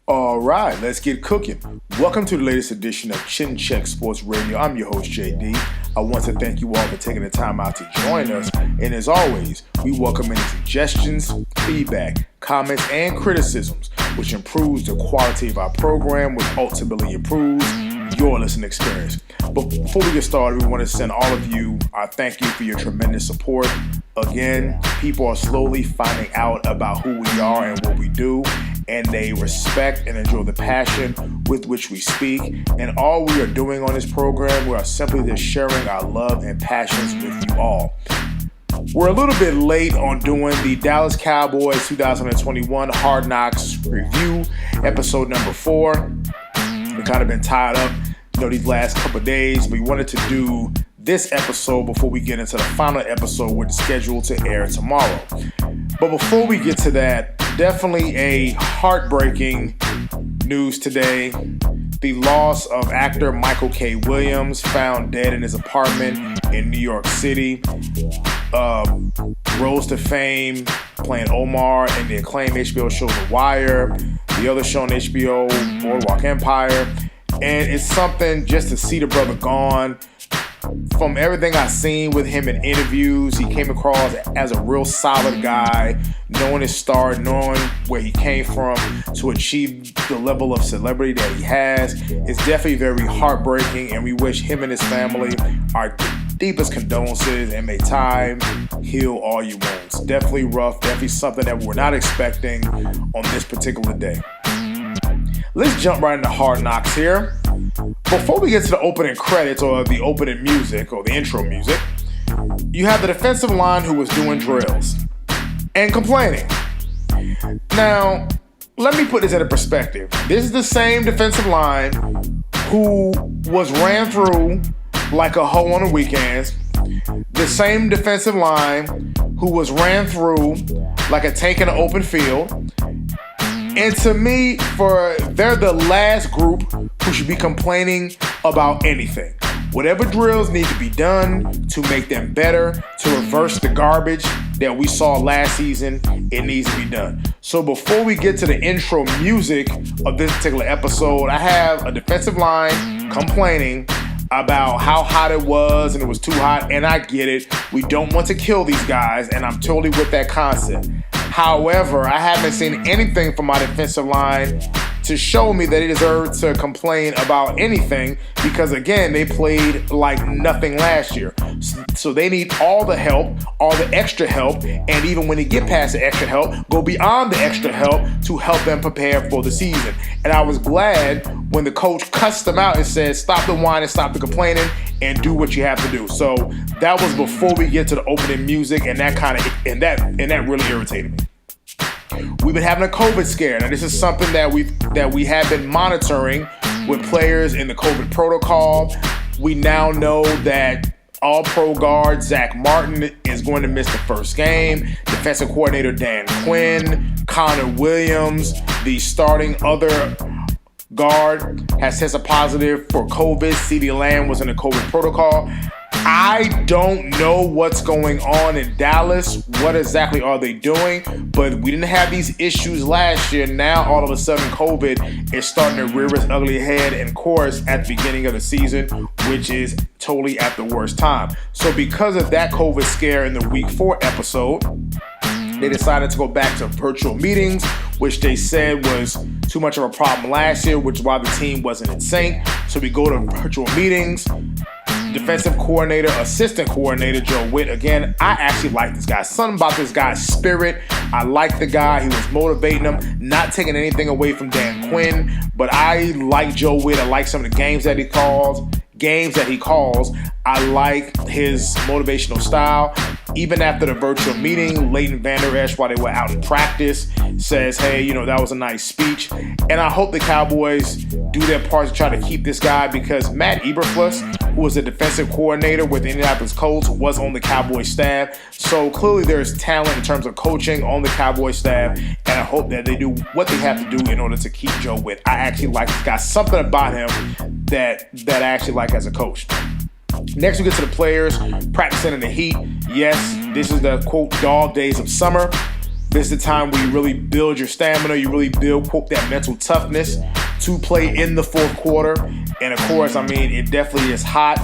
All right, let's get cooking. Welcome to the latest edition of Chin Check Sports Radio. I'm your host, JD. I want to thank you all for taking the time out to join us. And as always, we welcome any suggestions, feedback, comments, and criticisms, which improves the quality of our program, which ultimately improves your listening experience. But before we get started, we want to send all of you our thank you for your tremendous support. Again, people are slowly finding out about who we are and what we do, and they respect and enjoy the passion with which we speak. And all we are doing on this program, we are simply just sharing our love and passions with you all. We're a little bit late on doing the Dallas Cowboys 2021 Hard Knocks review, episode number 4. We've kind of been tied up, these last couple of days. We wanted to do this episode before we get into the final episode, which is scheduled to air tomorrow. But before we get to that, definitely a heartbreaking news today. The loss of actor Michael K. Williams, found dead in his apartment in New York City. Rose to fame playing Omar in the acclaimed HBO show The Wire, the other show on HBO, Boardwalk Empire. And it's something just to see the brother gone. From everything I've seen with him in interviews, he came across as a real solid guy, knowing his start, knowing where he came from to achieve the level of celebrity that he has. It's definitely very heartbreaking, and we wish him and his family our deepest condolences, and may time heal all your wounds. Definitely rough, definitely something that we're not expecting on this particular day. Let's jump right into Hard Knocks here. Before we get to the opening credits or the opening music or the intro music, you have the defensive line who was doing drills and complaining. Now, let me put this into perspective. This is the same defensive line who was ran through like a hoe on the weekends. The same defensive line who was ran through like a tank in an open field. And to me, they're the last group who should be complaining about anything. Whatever drills need to be done to make them better, to reverse the garbage that we saw last season, it needs to be done. So before we get to the intro music of this particular episode, I have a defensive line complaining about how hot it was and it was too hot, and I get it. We don't want to kill these guys, and I'm totally with that concept. However, I haven't seen anything from my defensive line to show me that they deserve to complain about anything, because again, they played like nothing last year. So they need all the help, all the extra help, and even when they get past the extra help, go beyond the extra help to help them prepare for the season. And I was glad when the coach cussed them out and said, stop the whining, stop the complaining, and do what you have to do. So that was before we get to the opening music, and that really irritated me. We've been having a COVID scare. Now, this is something that we have been monitoring with players in the COVID protocol. We now know that All-Pro guard Zach Martin is going to miss the first game. Defensive coordinator Dan Quinn, Connor Williams, the starting other guard, has tested positive for COVID. CeeDee Lamb was in the COVID protocol. I don't know what's going on in Dallas. What exactly are they doing? But we didn't have these issues last year. Now, all of a sudden, COVID is starting to rear its ugly head, and of course, at the beginning of the season, which is totally at the worst time. So because of that COVID scare in the Week 4 episode, they decided to go back to virtual meetings, which they said was too much of a problem last year, which is why the team wasn't in sync. So we go to virtual meetings. Defensive coordinator, assistant coordinator Joe Witt. Again, I actually like this guy. Something about this guy's spirit. I like the guy. He was motivating him, not taking anything away from Dan Quinn. But I like Joe Witt. I like some of the games that he calls. I like his motivational style. Even after the virtual meeting, Leighton Vander Esch, while they were out in practice, says, hey, that was a nice speech. And I hope the Cowboys do their part to try to keep this guy, because Matt Eberflus, who was the defensive coordinator with the Indianapolis Colts, was on the Cowboys staff. So clearly there's talent in terms of coaching on the Cowboys staff, and I hope that they do what they have to do in order to keep Joe Witt. I actually like this guy. Something about him that I actually like as a coach. Next, we get to the players practicing in the heat. Yes, this is the, quote, dog days of summer. This is the time where you really build your stamina, you really build, quote, that mental toughness to play in the fourth quarter. And of course, I mean, it definitely is hot.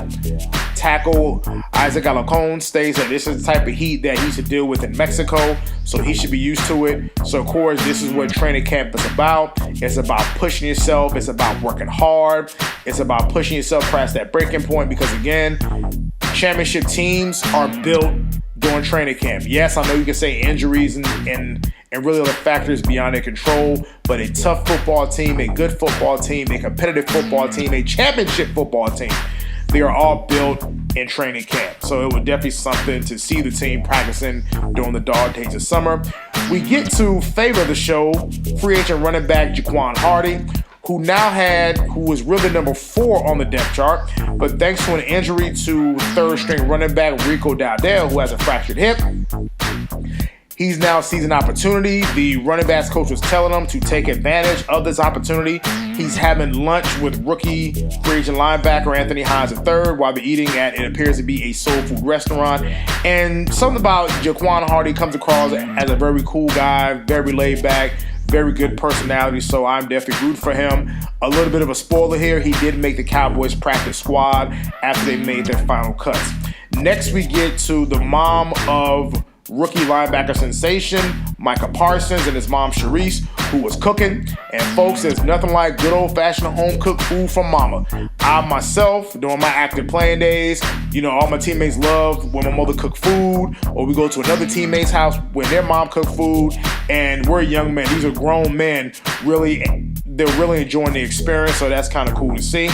Tackle Isaac Alarcon states that this is the type of heat that he used to deal with in Mexico, so he should be used to it. So of course, this is what training camp is about. It's about pushing yourself. It's about working hard. It's about pushing yourself past that breaking point, because again, championship teams are built during training camp. Yes, I know you can say injuries and really other factors beyond their control, but a tough football team, a good football team, a competitive football team, a championship football team, they are all built in training camp. So it would definitely be something to see the team practicing during the dog days of summer. We get to favor the show, free agent running back Jaquan Hardy, who was really number 4 on the depth chart, but thanks to an injury to third-string running back Rico Dowdell, who has a fractured hip, he's now sees an opportunity. The running backs coach was telling him to take advantage of this opportunity. He's having lunch with rookie free agent linebacker Anthony Hines III while they're eating at, it appears to be, a soul food restaurant. And something about Jaquan Hardy comes across as a very cool guy, very laid back, very good personality, so I'm definitely rooting for him. A little bit of a spoiler here, he did make the Cowboys practice squad after they made their final cuts. Next, we get to the mom of rookie linebacker sensation Micah Parsons and his mom Sharice, who was cooking. And folks, there's nothing like good old-fashioned home-cooked food from mama. I myself, during my active playing days, all my teammates love when my mother cooked food, or we go to another teammate's house when their mom cooked food, and we're young men. These are grown men. They're really enjoying the experience, so that's kind of cool to see.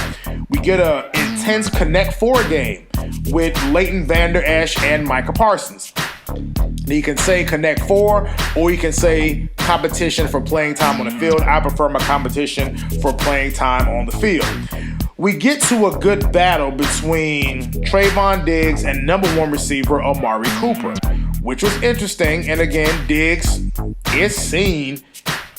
We get an intense Connect 4 game with Leighton Vander Esch and Micah Parsons. You can say Connect 4, or you can say competition for playing time on the field. I prefer my competition for playing time on the field. We get to a good battle between Trayvon Diggs and number 1 receiver Amari Cooper, which was interesting. And again, Diggs is seen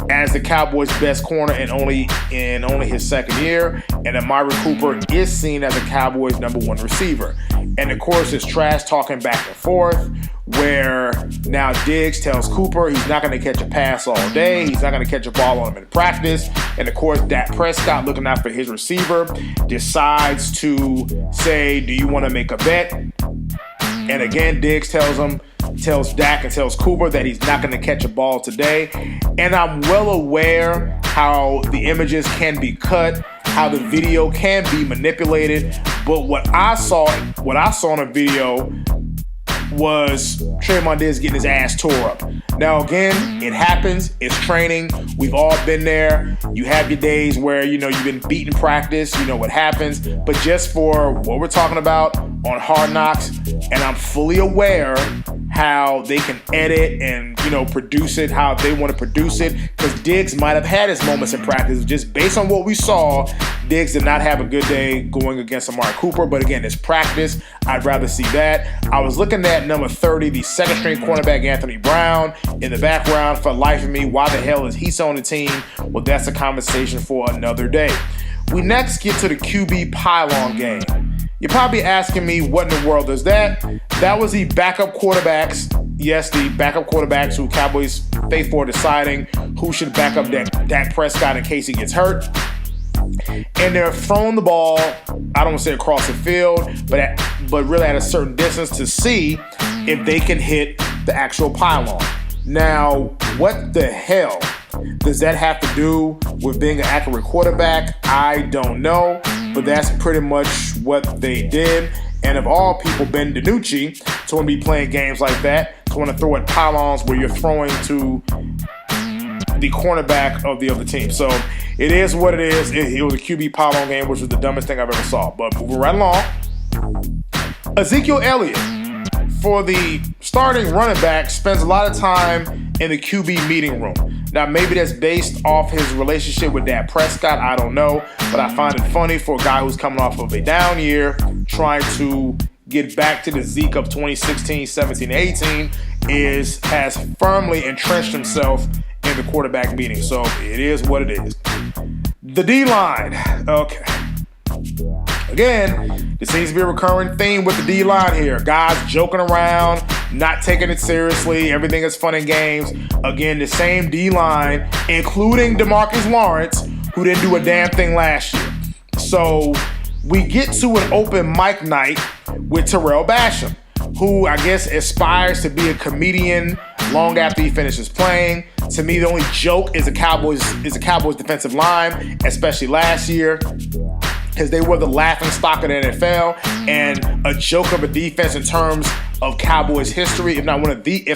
as the Cowboys' best corner in only his second year, and Amari Cooper is seen as the Cowboys' number 1 receiver. And of course, it's trash talking back and forth, where now Diggs tells Cooper he's not going to catch a pass all day, he's not going to catch a ball on him in practice. And of course, Dak Prescott, looking out for his receiver, decides to say, do you want to make a bet? And again, Diggs tells Dak and tells Cooper that he's not going to catch a ball today. And I'm well aware how the images can be cut, how the video can be manipulated. But what I saw in the video was Trayvon Diggs getting his ass tore up. Now again, it happens. It's training. We've all been there. You have your days where you've been beaten in practice. You know what happens. But just for what we're talking about on Hard Knocks, and I'm fully aware how they can edit and produce it how they want to produce it, because Diggs might have had his moments in practice. Just based on what we saw, Diggs did not have a good day going against Amari Cooper. But again, it's practice. I'd rather see that. I was looking at number 30, the second string cornerback Anthony Brown, in the background. For the life of me, why the hell is he still on the team? Well, that's a conversation for another day. We next get to the QB pylon game. You're probably asking me, what in the world is that? That was the backup quarterbacks. Yes, the backup quarterbacks who Cowboys faith for deciding who should back up Dak Prescott in case he gets hurt. And they're throwing the ball, I don't want to say across the field, but really at a certain distance to see if they can hit the actual pylon. Now, what the hell does that have to do with being an accurate quarterback? I don't know, but that's pretty much what they did. And of all people, Ben DiNucci, to want to be playing games like that, to want to throw at pylons where you're throwing to the cornerback of the other team. So it is what it is. It was a QB pylon game, which was the dumbest thing I've ever saw. But moving right along, Ezekiel Elliott, for the starting running back, spends a lot of time in the QB meeting room. Now, maybe that's based off his relationship with Dak Prescott. I don't know. But I find it funny for a guy who's coming off of a down year, trying to get back to the Zeke of 2016, 17, 18, has firmly entrenched himself in the quarterback meeting. So it is what it is. The D-line. Okay. Again, there seems to be a recurring theme with the D-line here. Guys joking around, not taking it seriously. Everything is fun and games. Again, the same D-line, including DeMarcus Lawrence, who didn't do a damn thing last year. So we get to an open mic night with Terrell Basham, who I guess aspires to be a comedian long after he finishes playing. To me, the only joke is the Cowboys defensive line, especially last year, because they were the laughing stock of the NFL and a joke of a defense in terms of Cowboys history, if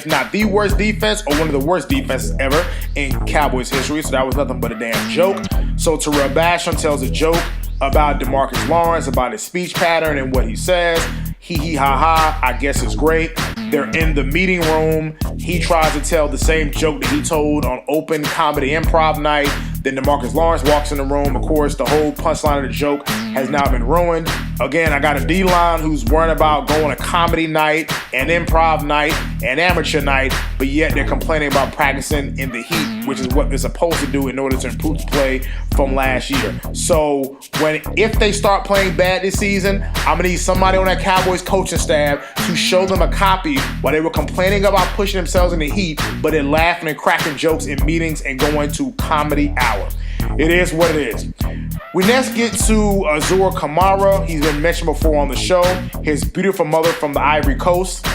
not the worst defense or one of the worst defenses ever in Cowboys history. So that was nothing but a damn joke. So Terrell Basham tells a joke about DeMarcus Lawrence, about his speech pattern and what he says. Hee hee ha ha, I guess it's great. They're in the meeting room. He tries to tell the same joke that he told on open comedy improv night. Then DeMarcus Lawrence walks in the room. Of course, the whole punchline of the joke has now been ruined. Again, I got a D-line who's worrying about going to comedy night and improv night and amateur night, but yet they're complaining about practicing in the heat, which is what they're supposed to do in order to improve the play from last year. So if they start playing bad this season, I'm going to need somebody on that Cowboys coaching staff to show them a copy while they were complaining about pushing themselves in the heat, but then laughing and cracking jokes in meetings and going to comedy hour. It is what it is. We next get to Azur Kamara. He's been mentioned before on the show. His beautiful mother from the Ivory Coast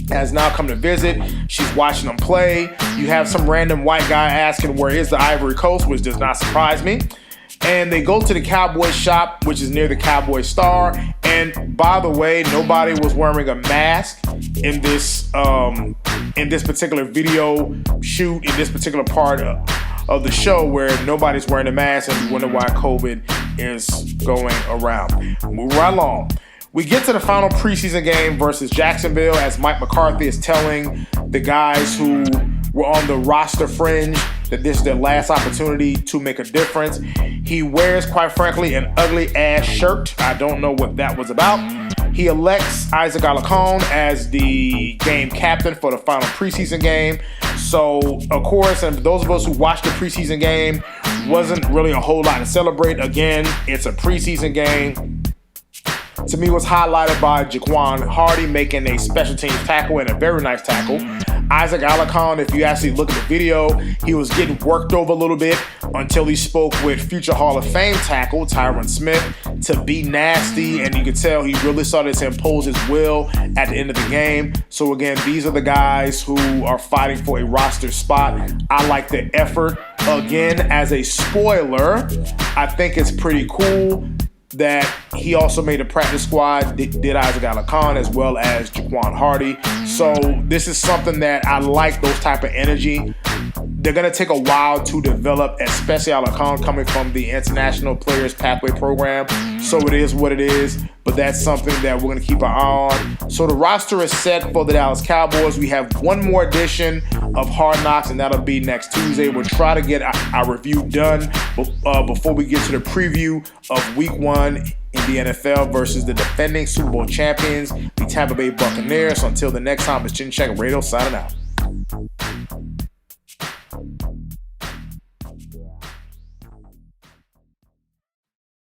has now come to visit. She's watching him play. You have some random white guy asking where is the Ivory Coast, which does not surprise me. And they go to the Cowboys shop, which is near the Cowboys Star. And by the way, nobody was wearing a mask in this particular video shoot, in this particular part of the show where nobody's wearing a mask, and you wonder why COVID is going around. Moving right along. We get to the final preseason game versus Jacksonville as Mike McCarthy is telling the guys who were on the roster fringe that this is their last opportunity to make a difference. He wears, quite frankly, an ugly ass shirt. I don't know what that was about. He elects Isaac Alacon as the game captain for the final preseason game. So, of course, and for those of us who watched the preseason game, wasn't really a whole lot to celebrate. Again, it's a preseason game. To me, was highlighted by Jaquan Hardy making a special teams tackle and a very nice tackle. Isaac Alacon, if you actually look at the video, he was getting worked over a little bit until he spoke with future Hall of Fame tackle Tyron Smith to be nasty, and you could tell he really started to impose his will at the end of the game. So again, these are the guys who are fighting for a roster spot. I like the effort. Again, as a spoiler, I think it's pretty cool that he also made a practice squad, did Isaac Alacon as well as Jaquan Hardy. So this is something that I like, those type of energy. They're going to take a while to develop, especially Alacon coming from the International Players Pathway Program. So it is what it is, but that's something that we're going to keep our eye on. So the roster is set for the Dallas Cowboys. We have one more edition of Hard Knocks, and that'll be next Tuesday. We'll try to get our review done before we get to the preview of Week 1 in the NFL versus the defending Super Bowl champions, the Tampa Bay Buccaneers. So until the next time, it's Chin Check Radio signing out.